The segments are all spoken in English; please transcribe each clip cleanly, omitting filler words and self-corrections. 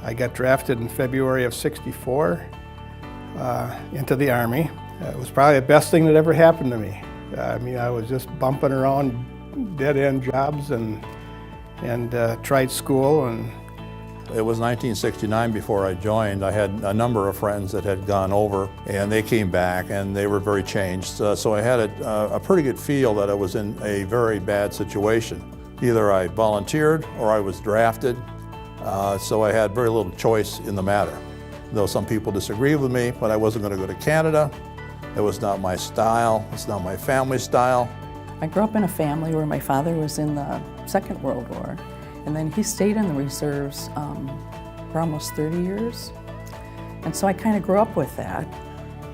I got drafted in February of '64 into the Army. It was probably the best thing that ever happened to me. I mean, I was just bumping around dead-end jobs and tried school. And it was 1969 before I joined. I had a number of friends that had gone over, and they came back, and they were very changed. So I had a pretty good feel that I was in a very bad situation. Either I volunteered or I was drafted, so I had very little choice in the matter. Though some people disagreed with me, but I wasn't going to go to Canada. It was not my style. It's not my family style. I grew up in a family where my father was in the Second World War, and then he stayed in the reserves for almost 30 years. And so I kind of grew up with that.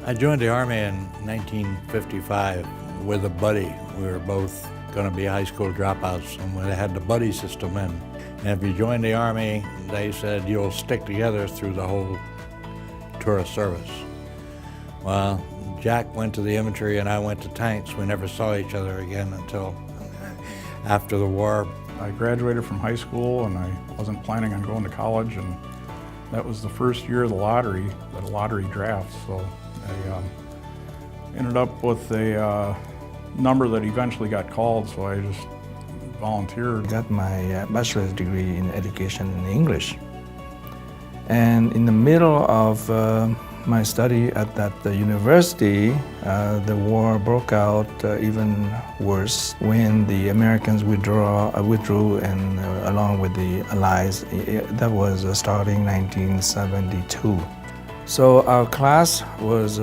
I joined the Army in 1955 with a buddy. We were both going to be high school dropouts, and we had the buddy system in. And if you join the Army, they said you'll stick together through the whole tour of service. Well, Jack went to the infantry and I went to tanks. We never saw each other again until after the war. I graduated from high school and I wasn't planning on going to college, and that was the first year of the lottery draft. So I ended up with a number that eventually got called, so I just volunteered. I got my bachelor's degree in education in English. And in the middle of my study at that university, the war broke out even worse when the Americans withdrew and along with the Allies. That was starting 1972. So our class was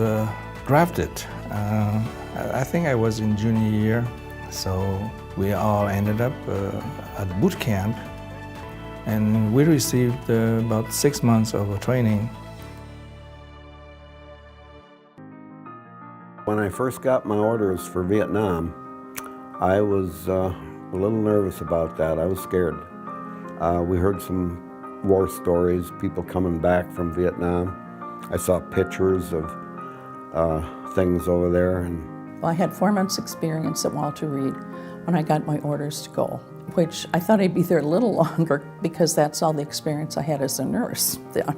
drafted. I think I was in junior year, so we all ended up at boot camp, and we received about 6 months of training. When I first got my orders for Vietnam, I was a little nervous about that. I was scared. We heard some war stories, people coming back from Vietnam. I saw pictures of things over there. Well, I had 4 months experience at Walter Reed when I got my orders to go, which I thought I'd be there a little longer because that's all the experience I had as a nurse then,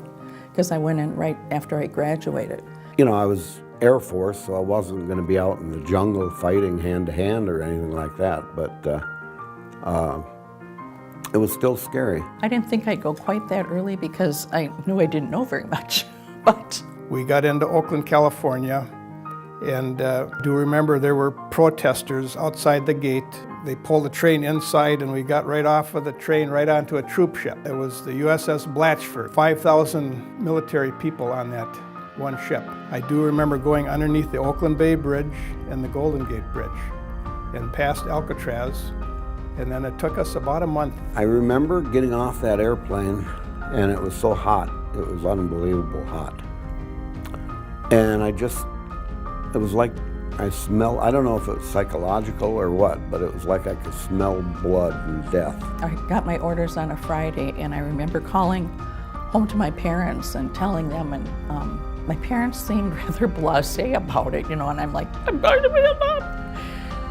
because I went in right after I graduated. You know, I was Air Force, so I wasn't going to be out in the jungle fighting hand-to-hand or anything like that, but it was still scary. I didn't think I'd go quite that early because I knew I didn't know very much, but... We got into Oakland, California, and do remember there were protesters outside the gate. They pulled the train inside, and we got right off of the train right onto a troop ship. It was the USS Blatchford, 5,000 military people on that one ship. I do remember going underneath the Oakland Bay Bridge and the Golden Gate Bridge and past Alcatraz, and then it took us about a month. I remember getting off that airplane, and it was so hot. It was unbelievable hot. And it was like I smelled, I don't know if it was psychological or what, but it was like I could smell blood and death. I got my orders on a Friday, and I remember calling home to my parents and telling them, and my parents seemed rather blasé about it, you know, and I'm like, I'm going to Vietnam.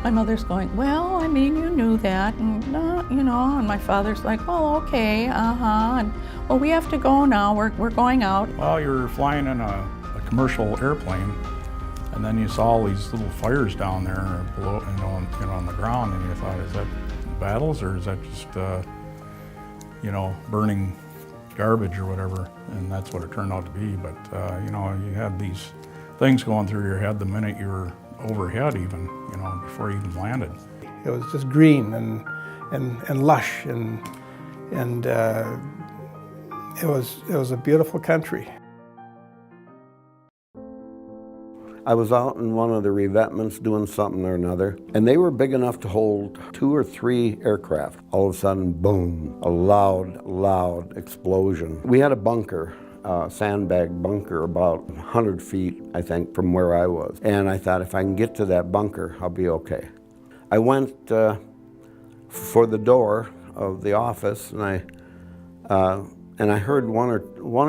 My mother's going, well, I mean, you knew that, and you know, and my father's like, well, okay, and well, we have to go now, we're going out. Well, you're flying in a commercial airplane, and then you saw all these little fires down there below, you know, on the ground, and you thought, is that battles or is that just, you know, burning garbage or whatever? And that's what it turned out to be. But you know, you had these things going through your head the minute you were overhead, even, you know, before you even landed. It was just green and lush, and it was a beautiful country. I was out in one of the revetments doing something or another, and they were big enough to hold 2 or 3 aircraft. All of a sudden, boom, a loud explosion. We had a bunker, sandbag bunker, about 100 feet, I think, from where I was. And I thought, if I can get to that bunker, I'll be okay. I went for the door of the office, and I heard one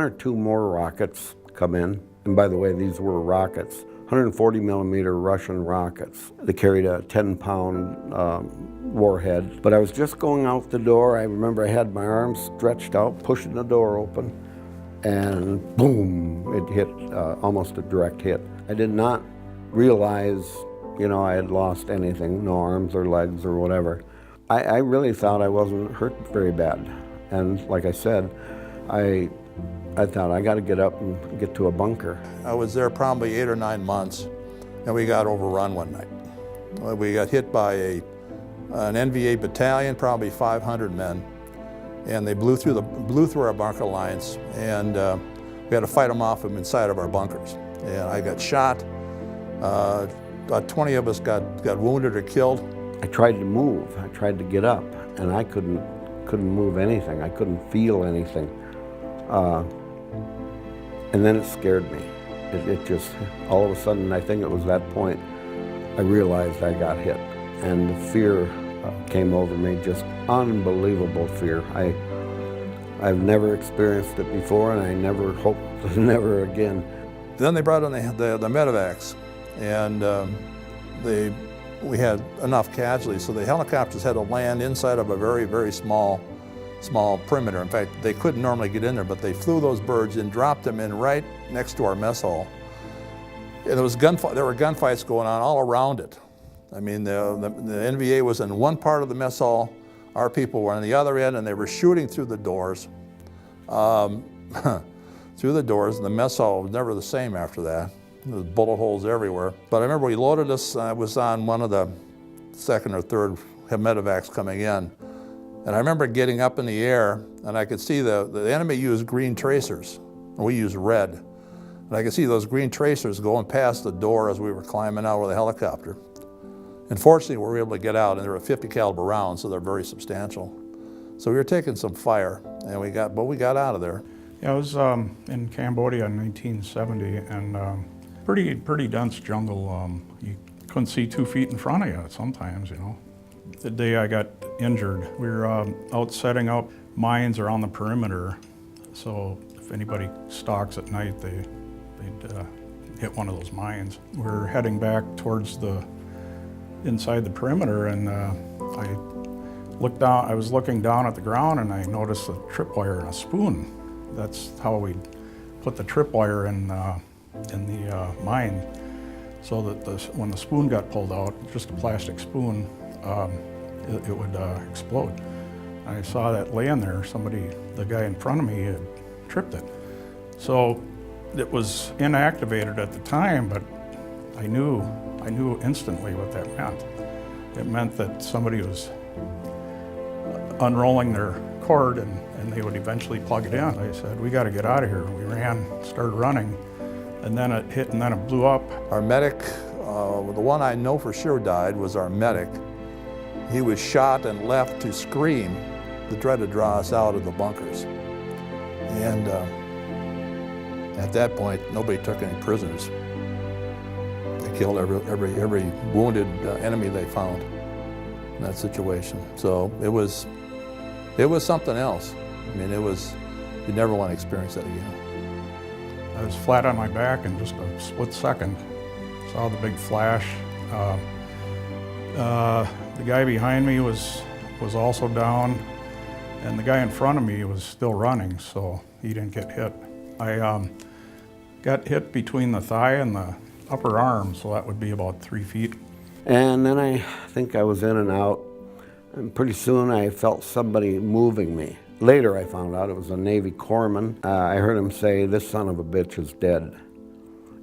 or two more rockets come in. And by the way, these were rockets. 140 millimeter Russian rockets. They carried a 10-pound warhead. But I was just going out the door. I remember I had my arms stretched out, pushing the door open, and boom, it hit, almost a direct hit. I did not realize, you know, I had lost anything, no arms or legs or whatever. I really thought I wasn't hurt very bad. And like I said, I thought I got to get up and get to a bunker. I was there probably 8 or 9 months, and we got overrun one night. We got hit by an NVA battalion, probably 500 men, and they blew through our bunker lines, and we had to fight them off from inside of our bunkers. And I got shot. About 20 of us got wounded or killed. I tried to move. I tried to get up, and I couldn't move anything. I couldn't feel anything. And then it scared me. It just, all of a sudden, I think it was that point, I realized I got hit. And the fear came over me, just unbelievable fear. I've never experienced it before, and I never hope to never again. Then they brought in the medevacs, and we had enough casualties, so the helicopters had to land inside of a very, very small perimeter. In fact, they couldn't normally get in there, but they flew those birds and dropped them in right next to our mess hall. And there were gunfights going on all around it. I mean, the NVA was in one part of the mess hall, our people were on the other end, and they were shooting through the doors. Through the doors, and the mess hall was never the same after that. There was bullet holes everywhere. But I remember we loaded us, I was on one of the second or third medevacs coming in. And I remember getting up in the air, and I could see the enemy used green tracers, and we used red. And I could see those green tracers going past the door as we were climbing out with the helicopter. And fortunately, we were able to get out, and they were 50 caliber rounds, so they're very substantial. So we were taking some fire, and we got out of there. Yeah, I was in Cambodia in 1970, and pretty dense jungle. You couldn't see 2 feet in front of you sometimes, you know. The day I got injured, we were out setting up mines around the perimeter, so if anybody stalks at night, they'd hit one of those mines. We were heading back towards inside the perimeter, and I was looking down at the ground, and I noticed a tripwire and a spoon. That's how we put the tripwire in the mine, so that when the spoon got pulled out, just a plastic spoon, it would explode. I saw that laying there. The guy in front of me had tripped it. So it was inactivated at the time, but I knew instantly what that meant. It meant that somebody was unrolling their cord, and they would eventually plug it in. I said, we got to get out of here. We ran, started running, and then it hit, and then it blew up. Our medic, the one I know for sure died, was our medic. He was shot and left to scream to try to draw us out of the bunkers. And at that point, nobody took any prisoners. They killed every wounded enemy they found in that situation. So it was something else. I mean, you never want to experience that again. I was flat on my back in just a split second. Saw the big flash. The guy behind me was also down, and the guy in front of me was still running, so he didn't get hit. I got hit between the thigh and the upper arm, so that would be about 3 feet. And then I think I was in and out, and pretty soon I felt somebody moving me. Later I found out it was a Navy corpsman. I heard him say, "This son of a bitch is dead."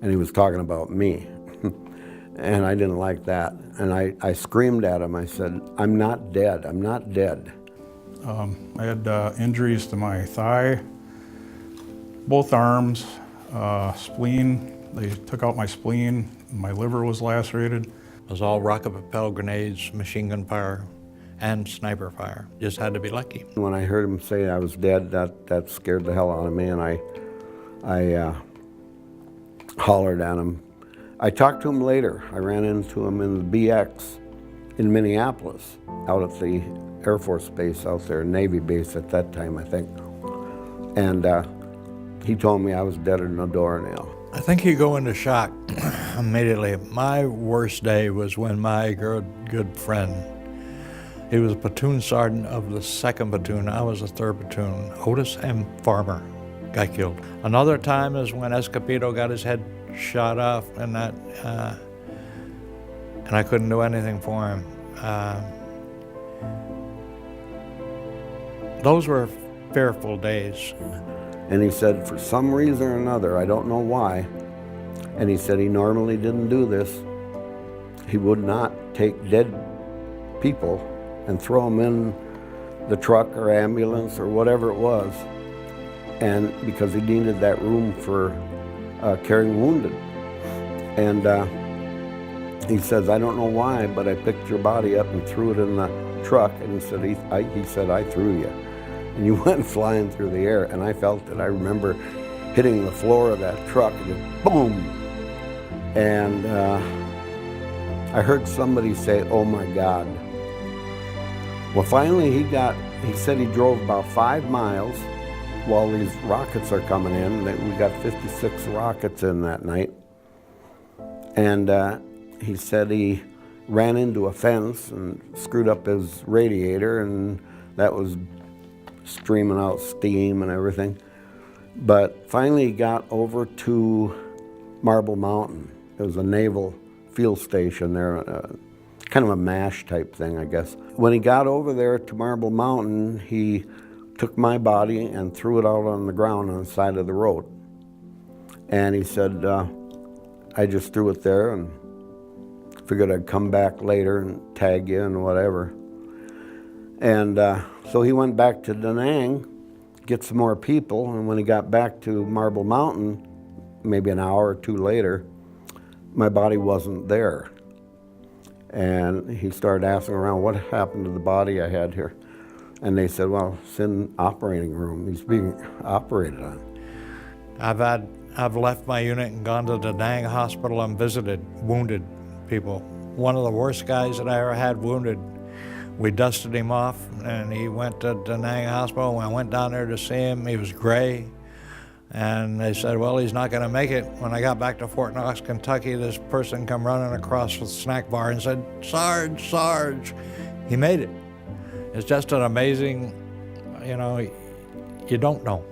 And he was talking about me. And I didn't like that. And I screamed at him. I said, "I'm not dead, I'm not dead." I had injuries to my thigh, both arms, spleen. They took out my spleen. My liver was lacerated. It was all rocket propelled grenades, machine gun fire, and sniper fire. Just had to be lucky. When I heard him say I was dead, that scared the hell out of me, and I hollered at him. I talked to him later. I ran into him in the BX in Minneapolis, out at the Air Force base out there, Navy base at that time, I think. And he told me I was deader than a doornail. I think you go into shock immediately. My worst day was when my good friend, he was a platoon sergeant of the 2nd platoon, I was the 3rd platoon, Otis M. Farmer. got killed. Another time is when Escobedo got his head shot off, and I couldn't do anything for him. Those were fearful days. And he said, for some reason or another, I don't know why, and he said he normally didn't do this, he would not take dead people and throw them in the truck or ambulance or whatever it was, and because he needed that room for carrying wounded. And he says, I don't know why, but I picked your body up and threw it in the truck, and he said, I threw you. And you went flying through the air, and I felt it. I remember hitting the floor of that truck, and just boom. And I heard somebody say, oh my God. Well, finally he said he drove about 5 miles while these rockets are coming in. We got 56 rockets in that night. And he said he ran into a fence and screwed up his radiator, and that was streaming out steam and everything. But finally he got over to Marble Mountain. It was a naval field station there, kind of a MASH type thing, I guess. When he got over there to Marble Mountain, he took my body and threw it out on the ground on the side of the road. And he said, I just threw it there and figured I'd come back later and tag you and whatever. And so he went back to Da Nang, get some more people, and when he got back to Marble Mountain, maybe an hour or two later, my body wasn't there. And he started asking around, what happened to the body I had here? And they said, well, it's in the operating room. He's being operated on. I've left my unit and gone to Da Nang Hospital and visited wounded people. One of the worst guys that I ever had wounded, we dusted him off, and he went to Da Nang Hospital. When I went down there to see him, he was gray. And they said, well, he's not going to make it. When I got back to Fort Knox, Kentucky, this person come running across the snack bar and said, Sarge, Sarge. He made it. It's just an amazing, you don't know.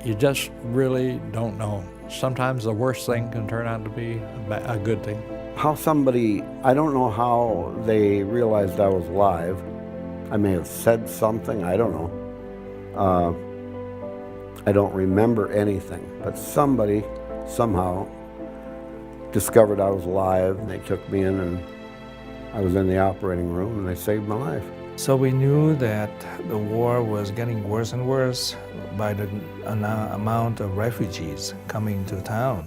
You just really don't know. Sometimes the worst thing can turn out to be a good thing. I don't know how they realized I was alive. I may have said something, I don't know. I don't remember anything, but somebody somehow discovered I was alive, and they took me in, and I was in the operating room, and they saved my life. So we knew that the war was getting worse and worse by the amount of refugees coming to town.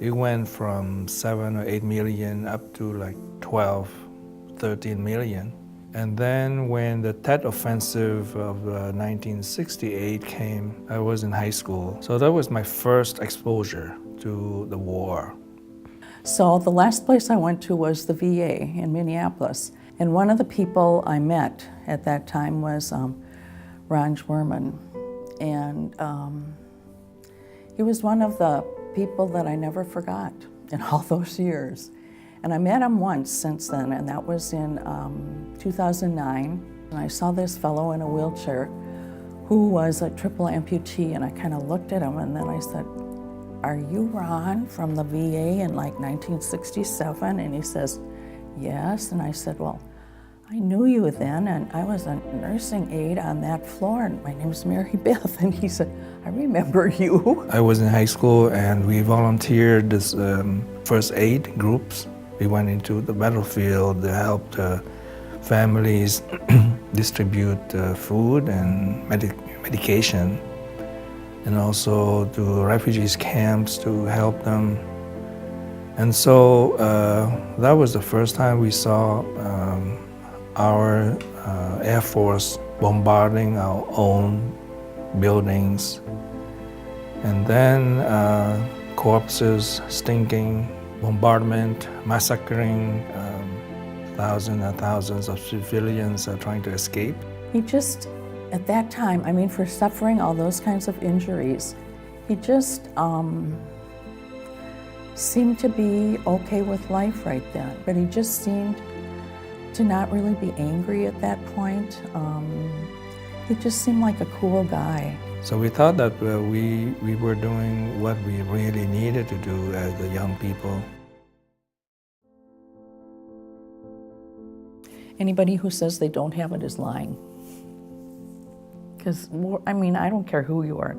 It went from 7 or 8 million up to like 12, 13 million. And then when the Tet Offensive of 1968 came, I was in high school. So that was my first exposure to the war. So the last place I went to was the VA in Minneapolis. And one of the people I met at that time was Ron Schwerman. And he was one of the people that I never forgot in all those years. And I met him once since then, and that was in 2009. And I saw this fellow in a wheelchair who was a triple amputee, and I kind of looked at him, and then I said, are you Ron from the VA in like 1967? And he says, yes. And I said, well, I knew you then, and I was a nursing aide on that floor, and my name's Mary Beth. And he said, I remember you. I was in high school, and we volunteered this first aid groups. We went into the battlefield to help the families distribute food and medication, and also to refugees camps to help them. And so that was the first time we saw our Air Force bombarding our own buildings, and then corpses stinking, bombardment, massacring thousands and thousands of civilians trying to escape. He just, at that time, I mean, for suffering all those kinds of injuries, he just seemed to be okay with life right then. But he just seemed to not really be angry at that point. He just seemed like a cool guy. So we thought that we were doing what we really needed to do as the young people. Anybody who says they don't have it is lying. Because, I mean, I don't care who you are.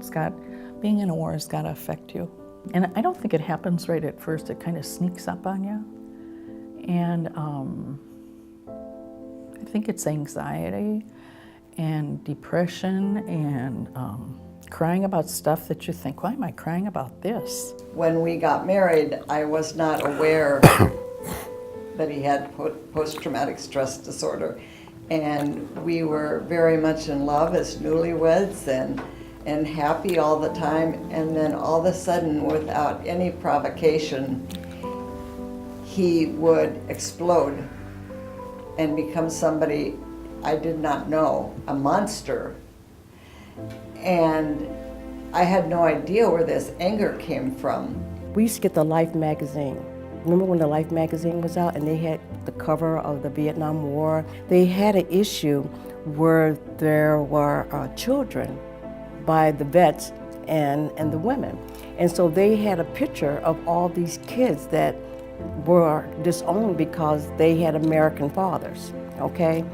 Being in a war has got to affect you. And I don't think it happens right at first. It kind of sneaks up on you. And I think it's anxiety and depression and crying about stuff that you think, why am I crying about this? When we got married, I was not aware that he had post-traumatic stress disorder. And we were very much in love as newlyweds and happy all the time. And then all of a sudden, without any provocation, he would explode and become somebody I did not know, a monster. And I had no idea where this anger came from. We used to get the Life magazine. Remember when the Life magazine was out and they had the cover of the Vietnam War? They had an issue where there were children by the vets and the women. And so they had a picture of all these kids that were disowned because they had American fathers, okay?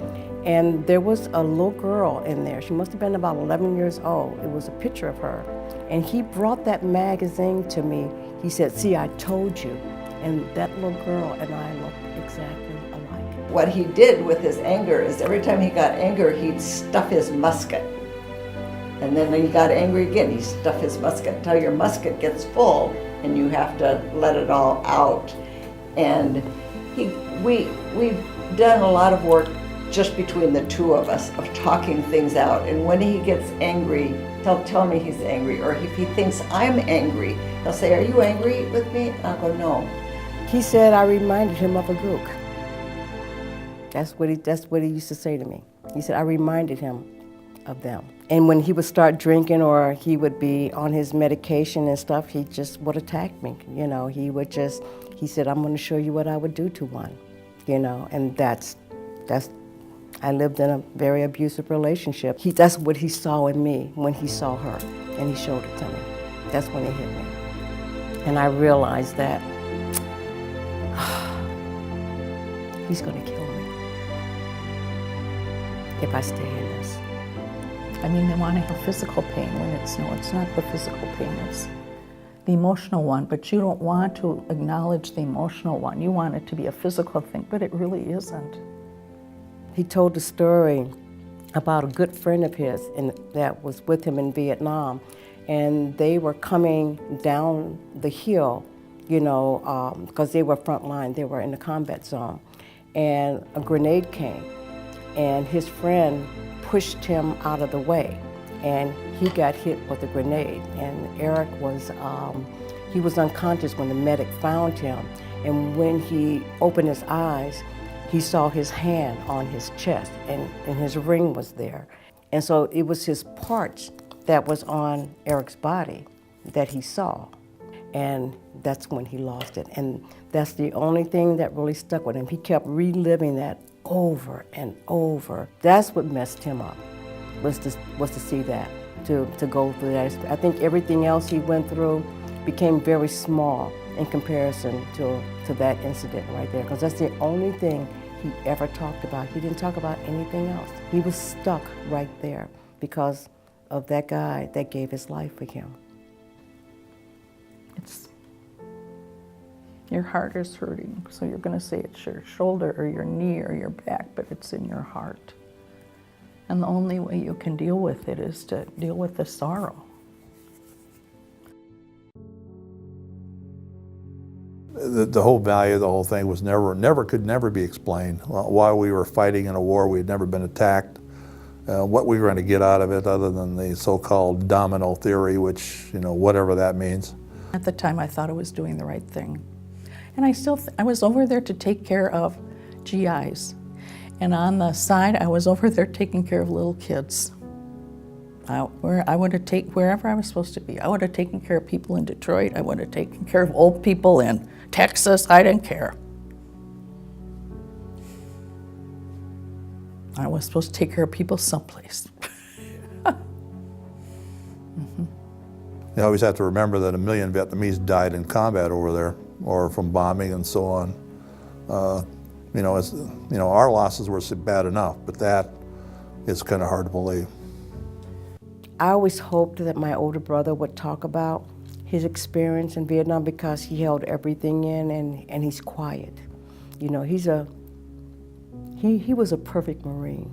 And there was a little girl in there. She must have been about 11 years old. It was a picture of her. And he brought that magazine to me. He said, see, I told you. And that little girl and I looked exactly alike. What he did with his anger is every time he got anger, he'd stuff his musket. And then when he got angry again, he'd stuff his musket until your musket gets full and you have to let it all out. And we've done a lot of work just between the two of us of talking things out. And when he gets angry, he'll tell me he's angry. Or if he thinks I'm angry, he'll say, are you angry with me? And I'll go, no. He said I reminded him of a gook. That's what he used to say to me. He said I reminded him of them. And when he would start drinking or he would be on his medication and stuff, he just would attack me. You know, he said, I'm going to show you what I would do to one. You know, and I lived in a very abusive relationship. That's what he saw in me when he saw her, and he showed it to me. That's when it hit me. And I realized that he's going to kill me if I stay in this. I mean, they want to have physical pain when it's not the physical pain, it's the emotional one, but you don't want to acknowledge the emotional one. You want it to be a physical thing, but it really isn't. He told the story about a good friend of his that was with him in Vietnam, and they were coming down the hill, you know, because they were front line, they were in the combat zone, and a grenade came, and his friend pushed him out of the way, and he got hit with a grenade. And Eric was, he was unconscious when the medic found him, and when he opened his eyes, he saw his hand on his chest, and his ring was there. And so it was his parts that was on Eric's body that he saw. And that's when he lost it. And that's the only thing that really stuck with him. He kept reliving that over and over. That's what messed him up, was to see that, to go through that. I think everything else he went through became very small in comparison to that incident right there, because that's the only thing he ever talked about. He didn't talk about anything else. He was stuck right there because of that guy that gave his life for him. Your heart is hurting, so you're going to say it's your shoulder or your knee or your back, but it's in your heart. And the only way you can deal with it is to deal with the sorrow. The whole value of the whole thing was could never be explained. Why we were fighting in a war, we had never been attacked. What we were going to get out of it other than the so-called domino theory, which, you know, whatever that means. At the time, I thought I was doing the right thing. And I was over there to take care of GIs. And on the side, I was over there taking care of little kids. Wherever I was supposed to be. I would have taken care of people in Detroit. I would have taken care of old people in Texas. I didn't care. I was supposed to take care of people someplace. You always have to remember that 1 million Vietnamese died in combat over there, or from bombing and so on. Our losses were bad enough, but that is kind of hard to believe. I always hoped that my older brother would talk about his experience in Vietnam because he held everything in and he's quiet. You know, he was a perfect Marine.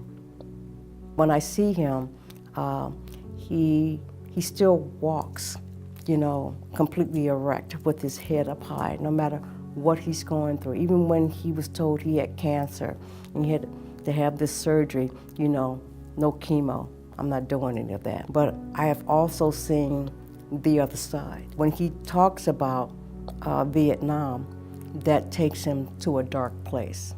When I see him, he still walks, completely erect with his head up high, no matter what he's going through. Even when he was told he had cancer and he had to have this surgery, no chemo. I'm not doing any of that. But I have also seen the other side. When he talks about Vietnam, that takes him to a dark place,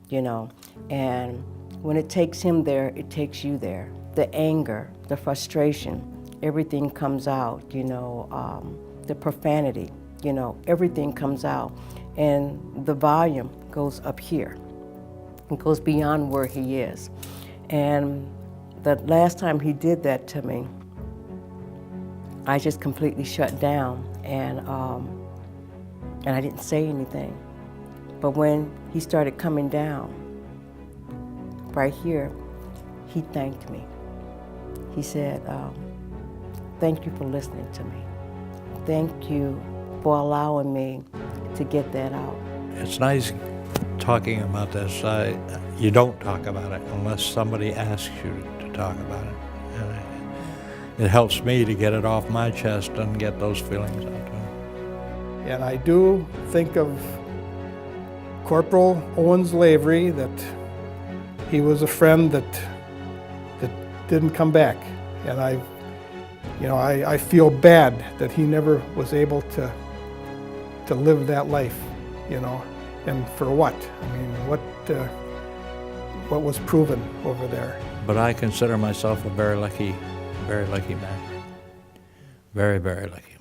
and when it takes him there, it takes you there. The anger, the frustration, everything comes out, the profanity, everything comes out, and the volume goes up here. It goes beyond where he is. And the last time he did that to me, I just completely shut down, and I didn't say anything. But when he started coming down, right here, he thanked me. He said, thank you for listening to me. Thank you for allowing me to get that out. It's nice talking about this. You don't talk about it unless somebody asks you to talk about it. And it helps me to get it off my chest and get those feelings out to him. And I do think of Corporal Owens Lavery, that he was a friend that didn't come back. And I feel bad that he never was able to live that life, and for what? I mean, what was proven over there? But I consider myself a very lucky man. Very, very lucky.